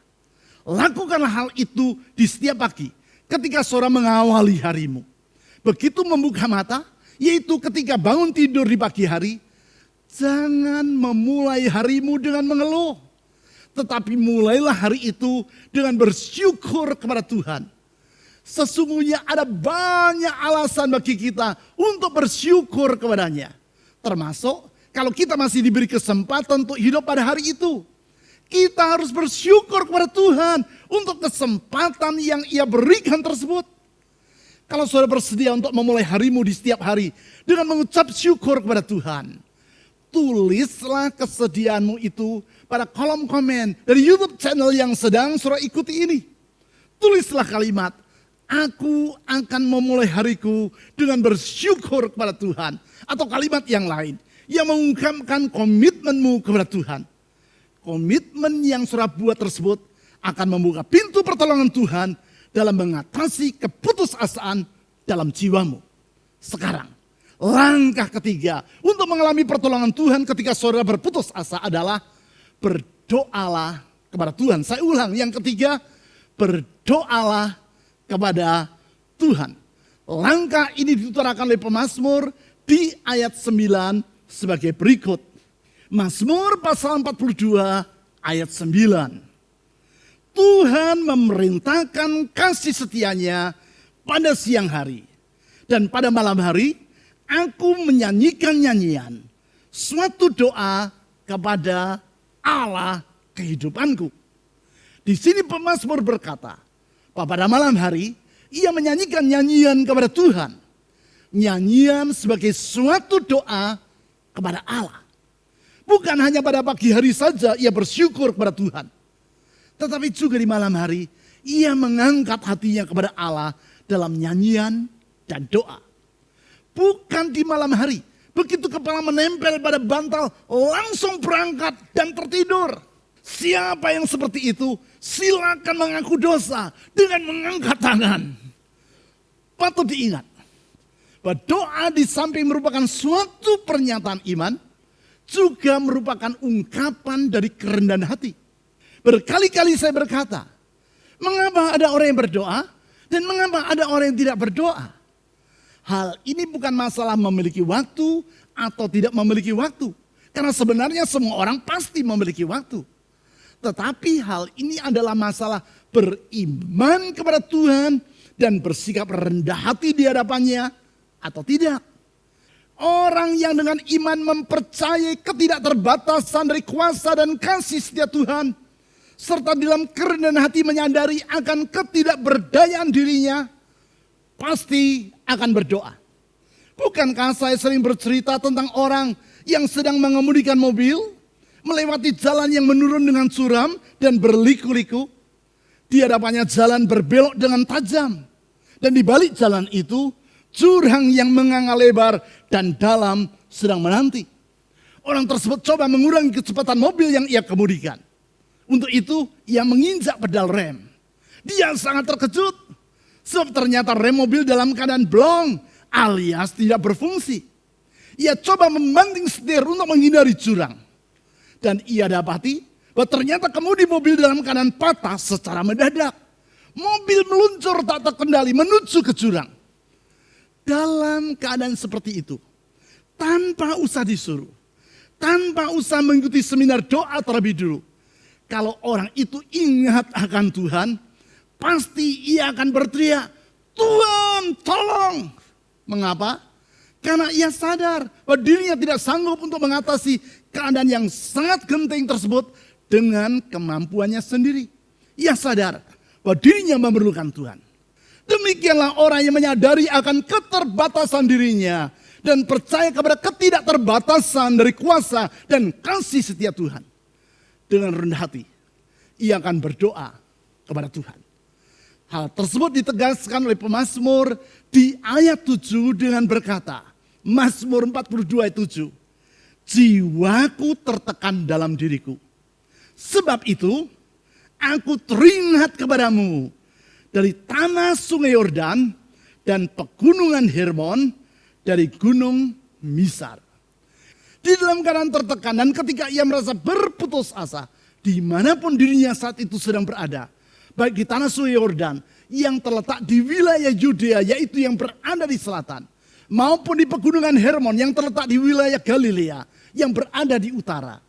Lakukanlah hal itu di setiap pagi ketika saudara mengawali harimu. Begitu membuka mata, yaitu ketika bangun tidur di pagi hari, jangan memulai harimu dengan mengeluh. Tetapi mulailah hari itu dengan bersyukur kepada Tuhan. Sesungguhnya ada banyak alasan bagi kita untuk bersyukur kepadanya. Termasuk kalau kita masih diberi kesempatan untuk hidup pada hari itu. Kita harus bersyukur kepada Tuhan untuk kesempatan yang ia berikan tersebut. Kalau saudara bersedia untuk memulai harimu di setiap hari dengan mengucap syukur kepada Tuhan, tulislah kesediaanmu itu pada kolom komen dari YouTube channel yang sedang saudara ikuti ini. Tulislah kalimat, aku akan memulai hariku dengan bersyukur kepada Tuhan. Atau kalimat yang lain yang mengungkapkan komitmenmu kepada Tuhan. Komitmen yang saudara buat tersebut akan membuka pintu pertolongan Tuhan dalam mengatasi keputusasaan dalam jiwamu. Sekarang, langkah ketiga untuk mengalami pertolongan Tuhan ketika saudara berputus asa adalah berdoalah kepada Tuhan. Saya ulang, yang ketiga, berdoalah kepada Tuhan. Langkah ini diutarakan oleh pemazmur di ayat 9 sebagai berikut. Mazmur pasal 42 ayat 9. Tuhan memerintahkan kasih setianya pada siang hari. Dan pada malam hari aku menyanyikan nyanyian, suatu doa kepada Allah kehidupanku. Di sini pemazmur berkata, pada malam hari ia menyanyikan nyanyian kepada Tuhan. Nyanyian sebagai suatu doa kepada Allah. Bukan hanya pada pagi hari saja ia bersyukur kepada Tuhan. Tetapi juga di malam hari ia mengangkat hatinya kepada Allah dalam nyanyian dan doa. Bukan di malam hari, begitu kepala menempel pada bantal langsung berangkat dan tertidur. Siapa yang seperti itu silakan mengaku dosa dengan mengangkat tangan. Patut diingat bahwa doa di samping merupakan suatu pernyataan iman, juga merupakan ungkapan dari kerendahan hati. Berkali-kali saya berkata, mengapa ada orang yang berdoa dan mengapa ada orang yang tidak berdoa? Hal ini bukan masalah memiliki waktu atau tidak memiliki waktu. Karena sebenarnya semua orang pasti memiliki waktu. Tetapi hal ini adalah masalah beriman kepada Tuhan dan bersikap rendah hati di hadapannya atau tidak. Orang yang dengan iman mempercayai ketidakterbatasan dari kuasa dan kasih setia Tuhan, serta dalam kerendahan hati menyadari akan ketidakberdayaan dirinya, pasti akan berdoa. Bukankah saya sering bercerita tentang orang yang sedang mengemudikan mobil, melewati jalan yang menurun dengan curam dan berliku-liku. Di hadapannya jalan berbelok dengan tajam. Dan di balik jalan itu, jurang yang menganga lebar dan dalam sedang menanti. Orang tersebut coba mengurangi kecepatan mobil yang ia kemudikan. Untuk itu, ia menginjak pedal rem. Dia sangat terkejut. Sebab ternyata rem mobil dalam keadaan blong alias tidak berfungsi. Ia coba membanting setir untuk menghindari jurang. Dan ia dapati bahwa ternyata kemudi mobil dalam keadaan patah secara mendadak. Mobil meluncur tak terkendali menuju ke jurang. Dalam keadaan seperti itu, tanpa usah disuruh, tanpa usah mengikuti seminar doa terlebih dulu, kalau orang itu ingat akan Tuhan, pasti ia akan berteriak, Tuhan tolong. Mengapa? Karena ia sadar bahwa dirinya tidak sanggup untuk mengatasi keadaan yang sangat genting tersebut dengan kemampuannya sendiri. Ia sadar bahwa dirinya memerlukan Tuhan. Demikianlah orang yang menyadari akan keterbatasan dirinya dan percaya kepada ketidakterbatasan dari kuasa dan kasih setia Tuhan. Dengan rendah hati, ia akan berdoa kepada Tuhan. Hal tersebut ditegaskan oleh pemazmur di ayat 7 dengan berkata, Mazmur 42 ayat 7, jiwaku tertekan dalam diriku. Sebab itu, aku teringat kepadamu dari tanah sungai Yordan dan pegunungan Hermon dari gunung Misar. Di dalam keadaan tertekan dan ketika ia merasa berputus asa, dimanapun dirinya saat itu sedang berada, baik di tanah sungai Yordan yang terletak di wilayah Yudea, yaitu yang berada di selatan, maupun di pegunungan Hermon yang terletak di wilayah Galilea yang berada di utara,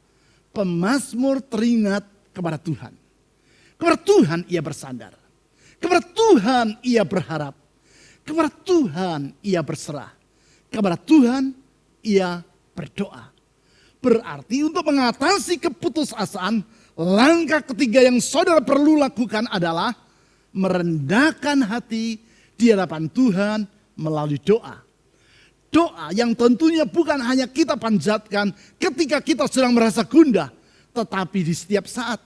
pemazmur teringat kepada Tuhan. Kepada Tuhan ia bersandar. Kepada Tuhan ia berharap. Kepada Tuhan ia berserah. Kepada Tuhan ia berdoa. Berarti untuk mengatasi keputusasaan, langkah ketiga yang saudara perlu lakukan adalah merendahkan hati di hadapan Tuhan melalui doa. Doa yang tentunya bukan hanya kita panjatkan ketika kita sedang merasa gundah, tetapi di setiap saat,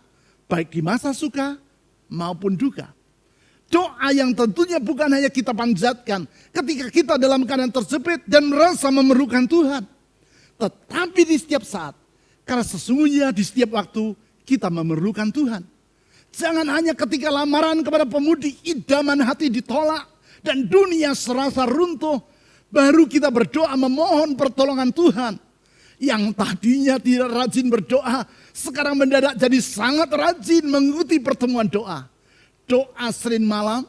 baik di masa suka maupun duka. Doa yang tentunya bukan hanya kita panjatkan ketika kita dalam keadaan terjepit dan merasa memerlukan Tuhan. Tetapi di setiap saat, karena sesungguhnya di setiap waktu kita memerlukan Tuhan. Jangan hanya ketika lamaran kepada pemudi idaman hati ditolak dan dunia serasa runtuh, baru kita berdoa memohon pertolongan Tuhan. Yang tadinya tidak rajin berdoa, sekarang mendadak jadi sangat rajin mengikuti pertemuan doa. Doa Senin malam,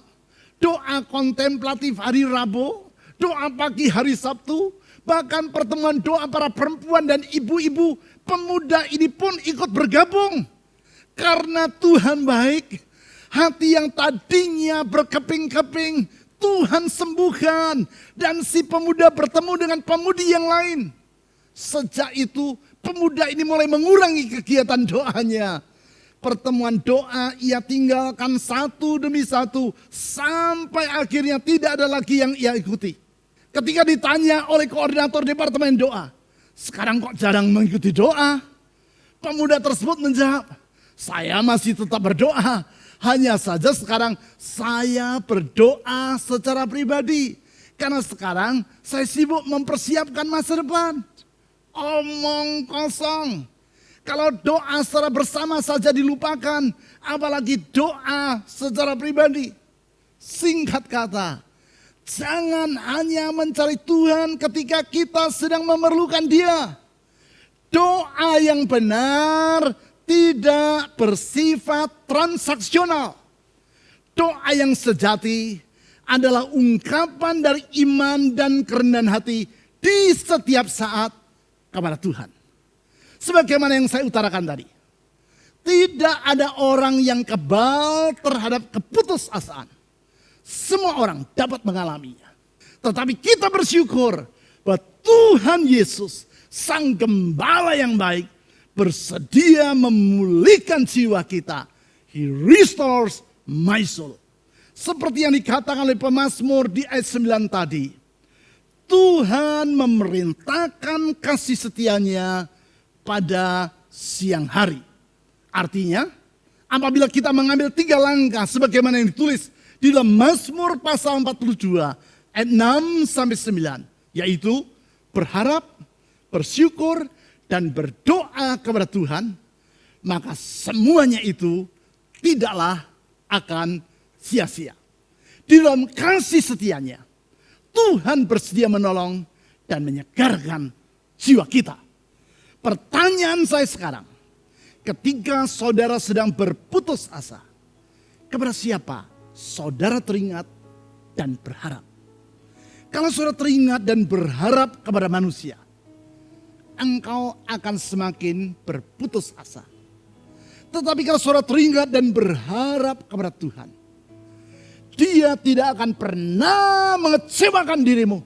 doa kontemplatif hari Rabu, doa pagi hari Sabtu, bahkan pertemuan doa para perempuan dan ibu-ibu pemuda ini pun ikut bergabung. Karena Tuhan baik, hati yang tadinya berkeping-keping, Tuhan sembuhkan. Dan si pemuda bertemu dengan pemudi yang lain. Sejak itu pemuda ini mulai mengurangi kegiatan doanya. Pertemuan doa ia tinggalkan satu demi satu. Sampai akhirnya tidak ada lagi yang ia ikuti. Ketika ditanya oleh koordinator departemen doa, sekarang kok jarang mengikuti doa? Pemuda tersebut menjawab, saya masih tetap berdoa. Hanya saja sekarang saya berdoa secara pribadi. Karena sekarang saya sibuk mempersiapkan masa depan. Omong kosong. Kalau doa secara bersama saja dilupakan, apalagi doa secara pribadi. Singkat kata, jangan hanya mencari Tuhan ketika kita sedang memerlukan Dia. Doa yang benar tidak bersifat transaksional. Doa yang sejati adalah ungkapan dari iman dan kerendahan hati di setiap saat kepada Tuhan. Sebagaimana yang saya utarakan tadi. Tidak ada orang yang kebal terhadap keputusasaan. Semua orang dapat mengalaminya. Tetapi kita bersyukur bahwa Tuhan Yesus, Sang Gembala yang baik, bersedia memulihkan jiwa kita. He restores my soul. Seperti yang dikatakan oleh pemazmur di ayat 9 tadi. Tuhan memerintahkan kasih setianya pada siang hari. Artinya, apabila kita mengambil 3 langkah sebagaimana yang ditulis di dalam Mazmur pasal 42 ayat 6 sampai 9, yaitu berharap, bersyukur, dan berdoa kepada Tuhan, maka semuanya itu tidaklah akan sia-sia. Di dalam kasih setianya, Tuhan bersedia menolong dan menyegarkan jiwa kita. Pertanyaan saya sekarang, ketika saudara sedang berputus asa, kepada siapa saudara teringat dan berharap? Kalau saudara teringat dan berharap kepada manusia, engkau akan semakin berputus asa. Tetapi kalau saudara teringat dan berharap kepada Tuhan, Dia tidak akan pernah mengecewakan dirimu.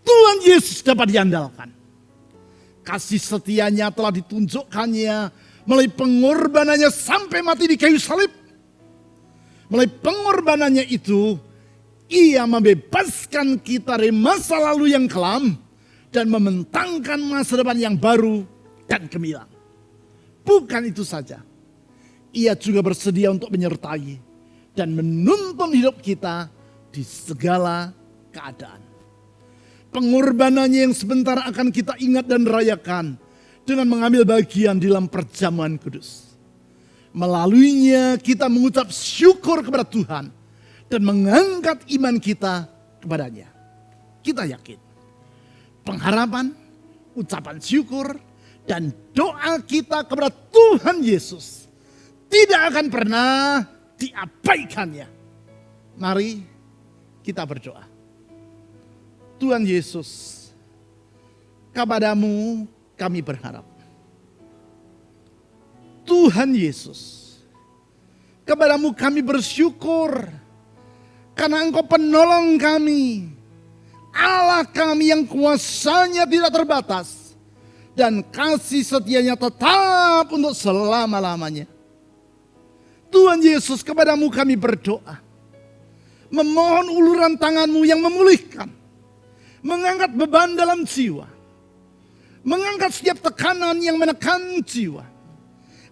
Tuhan Yesus dapat diandalkan. Kasih setianya telah ditunjukkannya melalui pengorbanannya sampai mati di kayu salib. Melalui pengorbanannya itu, Ia membebaskan kita dari masa lalu yang kelam dan membentangkan masa depan yang baru dan gemilang. Bukan itu saja, Ia juga bersedia untuk menyertai dan menuntun hidup kita di segala keadaan. Pengorbanannya yang sebentar akan kita ingat dan rayakan dengan mengambil bagian dalam perjamuan kudus. Melaluinya kita mengucap syukur kepada Tuhan dan mengangkat iman kita kepadanya. Kita yakin pengharapan, ucapan syukur, dan doa kita kepada Tuhan Yesus tidak akan pernah diabaikannya. Mari kita berdoa. Tuhan Yesus, kepadamu kami berharap. Tuhan Yesus, kepadamu kami bersyukur karena Engkau penolong kami, Allah kami yang kuasanya tidak terbatas dan kasih setianya tetap untuk selama-lamanya. Tuhan Yesus, kepadamu kami berdoa, memohon uluran tangan-Mu yang memulihkan, mengangkat beban dalam jiwa, mengangkat setiap tekanan yang menekan jiwa.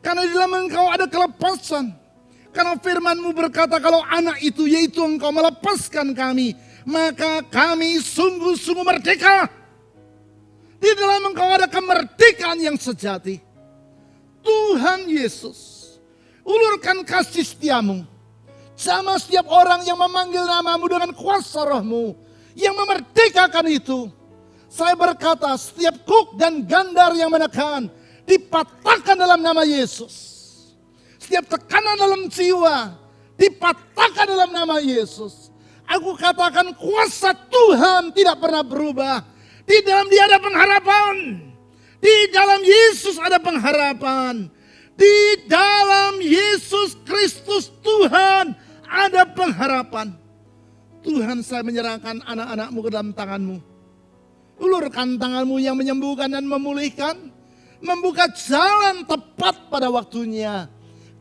Karena di dalam Engkau ada kelepasan. Karena firman-Mu berkata kalau anak itu yaitu Engkau melepaskan kami, maka kami sungguh-sungguh merdeka. Di dalam Engkau ada kemerdekaan yang sejati. Tuhan Yesus, ulurkan kasih setiamu sama setiap orang yang memanggil namamu dengan kuasa rohmu yang memerdekakan itu. Saya berkata setiap kuk dan gandar yang menekan dipatahkan dalam nama Yesus. Setiap tekanan dalam jiwa dipatahkan dalam nama Yesus. Aku katakan kuasa Tuhan tidak pernah berubah. Di dalam Dia ada pengharapan. Di dalam Yesus ada pengharapan. Di dalam Yesus Kristus Tuhan ada pengharapan. Tuhan, saya menyerahkan anak-anak-mu ke dalam tangan-mu. Ulurkan tangan-mu yang menyembuhkan dan memulihkan. Membuka jalan tepat pada waktunya.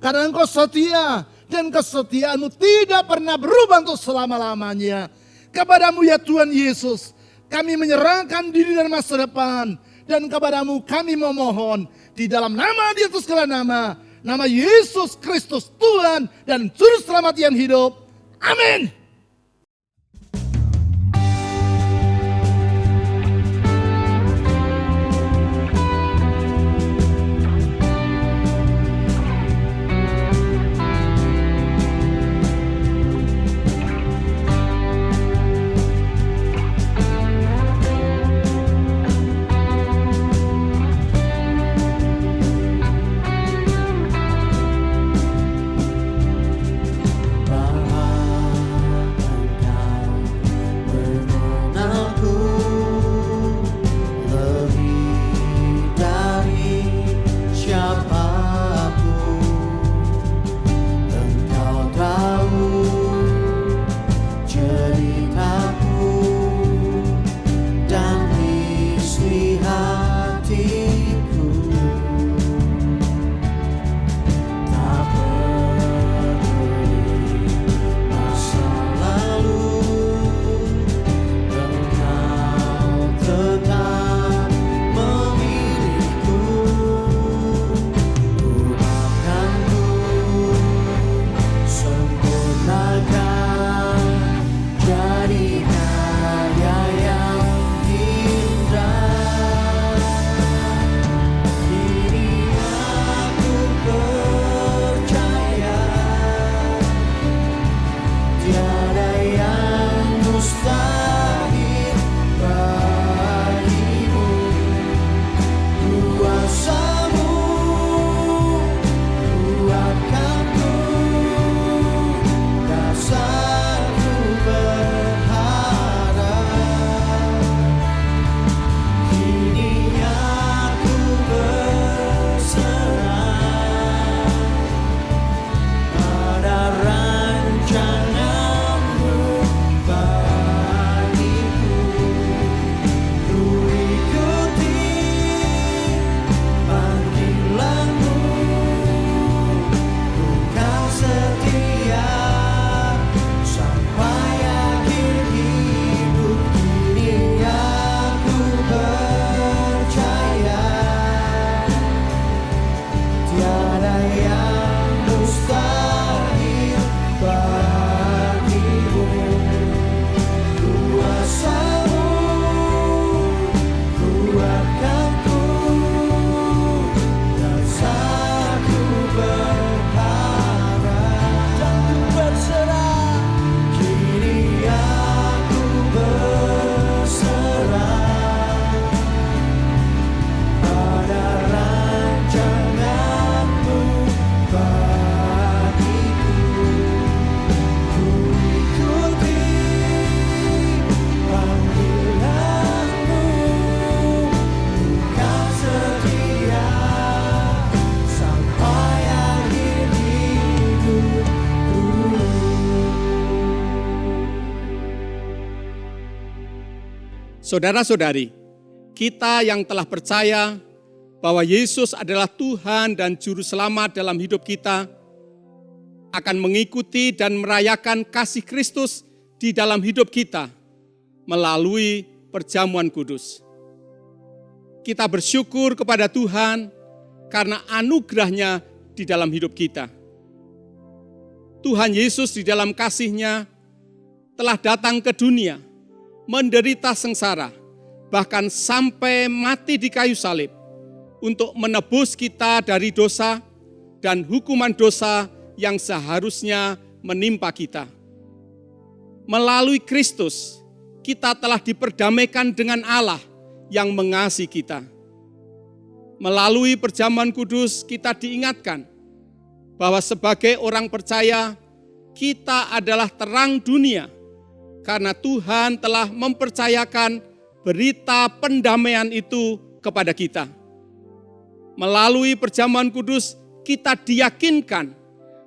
Karena Engkau setia dan kesetiaan-Mu tidak pernah berubah untuk selama-lamanya. Kepadamu ya Tuhan Yesus, kami menyerahkan diri dan masa depan. Dan kepadamu kami memohon di dalam nama di atas segala nama. Nama Yesus Kristus Tuhan dan Juru Selamat yang hidup. Amin. Saudara-saudari, kita yang telah percaya bahwa Yesus adalah Tuhan dan Juru Selamat dalam hidup kita, akan mengikuti dan merayakan kasih Kristus di dalam hidup kita melalui perjamuan kudus. Kita bersyukur kepada Tuhan karena anugerah-Nya di dalam hidup kita. Tuhan Yesus di dalam kasih-Nya telah datang ke dunia, menderita sengsara, bahkan sampai mati di kayu salib untuk menebus kita dari dosa dan hukuman dosa yang seharusnya menimpa kita. Melalui Kristus, kita telah diperdamaikan dengan Allah yang mengasihi kita. Melalui perjamuan kudus, kita diingatkan bahwa sebagai orang percaya, kita adalah terang dunia, karena Tuhan telah mempercayakan berita pendamaian itu kepada kita. Melalui perjamuan kudus, kita diyakinkan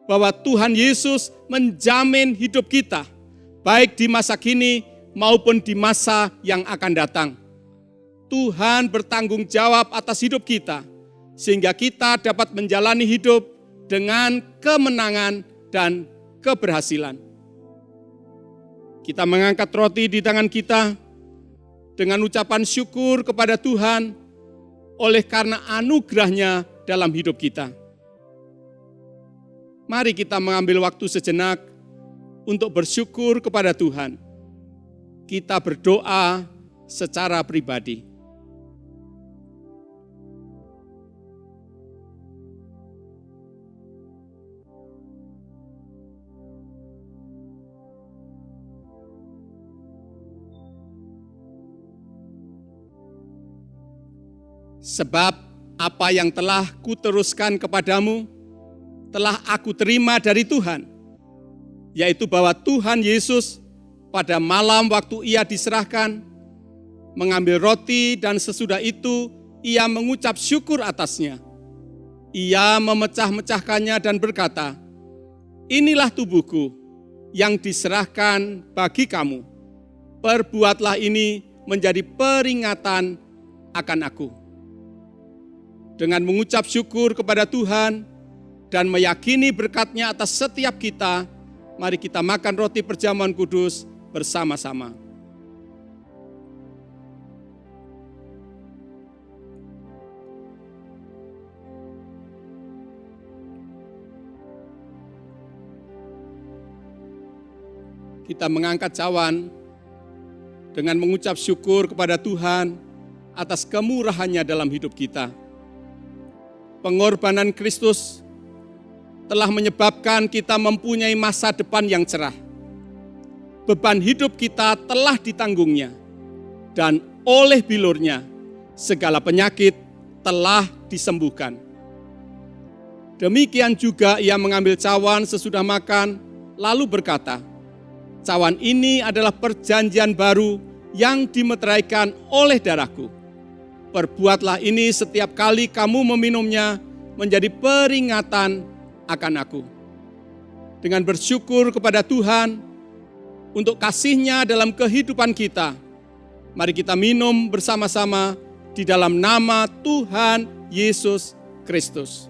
bahwa Tuhan Yesus menjamin hidup kita, baik di masa kini maupun di masa yang akan datang. Tuhan bertanggung jawab atas hidup kita, sehingga kita dapat menjalani hidup dengan kemenangan dan keberhasilan. Kita mengangkat roti di tangan kita dengan ucapan syukur kepada Tuhan oleh karena anugerah-Nya dalam hidup kita. Mari kita mengambil waktu sejenak untuk bersyukur kepada Tuhan. Kita berdoa secara pribadi. Sebab apa yang telah kuteruskan kepadamu, telah aku terima dari Tuhan, yaitu bahwa Tuhan Yesus pada malam waktu Ia diserahkan, mengambil roti dan sesudah itu Ia mengucap syukur atasnya. Ia memecah-mecahkannya dan berkata, "Inilah tubuhku yang diserahkan bagi kamu. Perbuatlah ini menjadi peringatan akan aku." Dengan mengucap syukur kepada Tuhan dan meyakini berkat-Nya atas setiap kita, mari kita makan roti perjamuan kudus bersama-sama. Kita mengangkat cawan dengan mengucap syukur kepada Tuhan atas kemurahan-Nya dalam hidup kita. Pengorbanan Kristus telah menyebabkan kita mempunyai masa depan yang cerah. Beban hidup kita telah ditanggung-Nya, dan oleh bilur-Nya segala penyakit telah disembuhkan. Demikian juga Ia mengambil cawan sesudah makan, lalu berkata, "Cawan ini adalah perjanjian baru yang dimeteraikan oleh darahku. Perbuatlah ini setiap kali kamu meminumnya menjadi peringatan akan aku." Dengan bersyukur kepada Tuhan untuk kasih-Nya dalam kehidupan kita, mari kita minum bersama-sama di dalam nama Tuhan Yesus Kristus.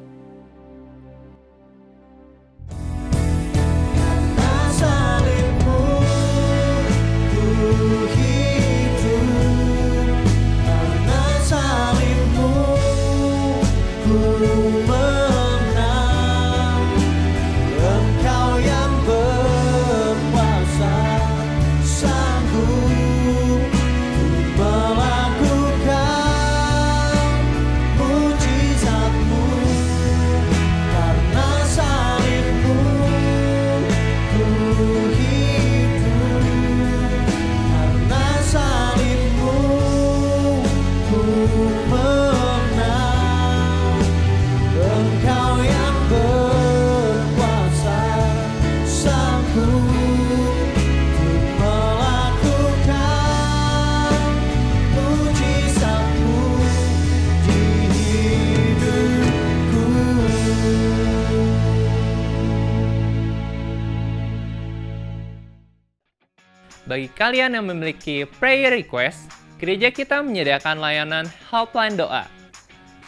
Bagi kalian yang memiliki prayer request, gereja kita menyediakan layanan helpline doa.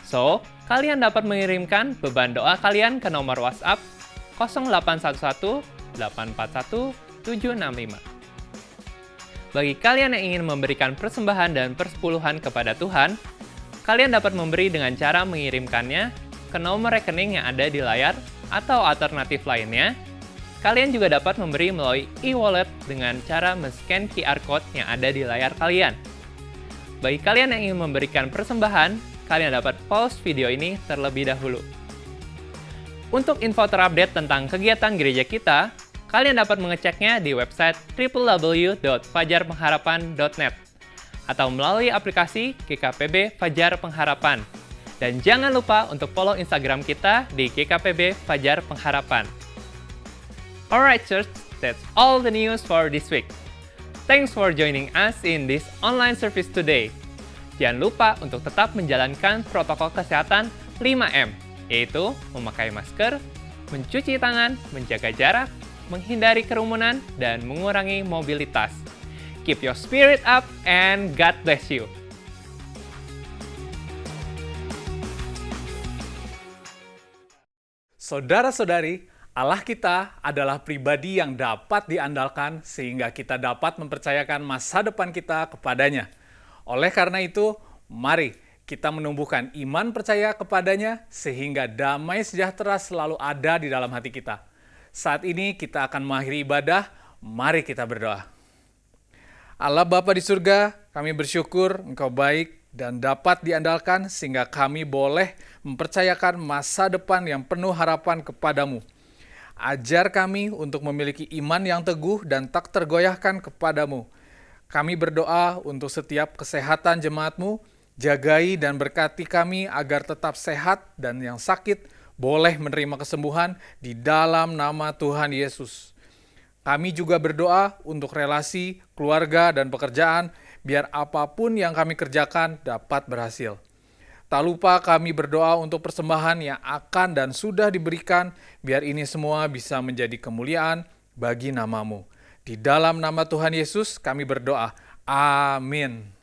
So, kalian dapat mengirimkan beban doa kalian ke nomor WhatsApp 0811 841 765. Bagi kalian yang ingin memberikan persembahan dan persepuluhan kepada Tuhan, kalian dapat memberi dengan cara mengirimkannya ke nomor rekening yang ada di layar atau alternatif lainnya. Kalian juga dapat memberi melalui e-wallet dengan cara men-scan QR Code yang ada di layar kalian. Bagi kalian yang ingin memberikan persembahan, kalian dapat pause video ini terlebih dahulu. Untuk info terupdate tentang kegiatan gereja kita, kalian dapat mengeceknya di website www.fajarpengharapan.net atau melalui aplikasi GKPB Fajar Pengharapan. Dan jangan lupa untuk follow Instagram kita di GKPB Fajar Pengharapan. Alright church, that's all the news for this week. Thanks for joining us in this online service today. Jangan lupa untuk tetap menjalankan protokol kesehatan 5M, yaitu memakai masker, mencuci tangan, menjaga jarak, menghindari kerumunan, dan mengurangi mobilitas. Keep your spirit up and God bless you. Saudara-saudari, Allah kita adalah pribadi yang dapat diandalkan sehingga kita dapat mempercayakan masa depan kita kepadanya. Oleh karena itu, mari kita menumbuhkan iman percaya kepadanya sehingga damai sejahtera selalu ada di dalam hati kita. Saat ini kita akan mengakhiri ibadah, mari kita berdoa. Allah Bapa di surga, kami bersyukur Engkau baik dan dapat diandalkan sehingga kami boleh mempercayakan masa depan yang penuh harapan kepadamu. Ajar kami untuk memiliki iman yang teguh dan tak tergoyahkan kepadamu. Kami berdoa untuk setiap kesehatan jemaat-Mu, jagai dan berkati kami agar tetap sehat dan yang sakit boleh menerima kesembuhan di dalam nama Tuhan Yesus. Kami juga berdoa untuk relasi, keluarga, dan pekerjaan, biar apapun yang kami kerjakan dapat berhasil. Tak lupa kami berdoa untuk persembahan yang akan dan sudah diberikan, biar ini semua bisa menjadi kemuliaan bagi nama-Mu. Di dalam nama Tuhan Yesus kami berdoa. Amin.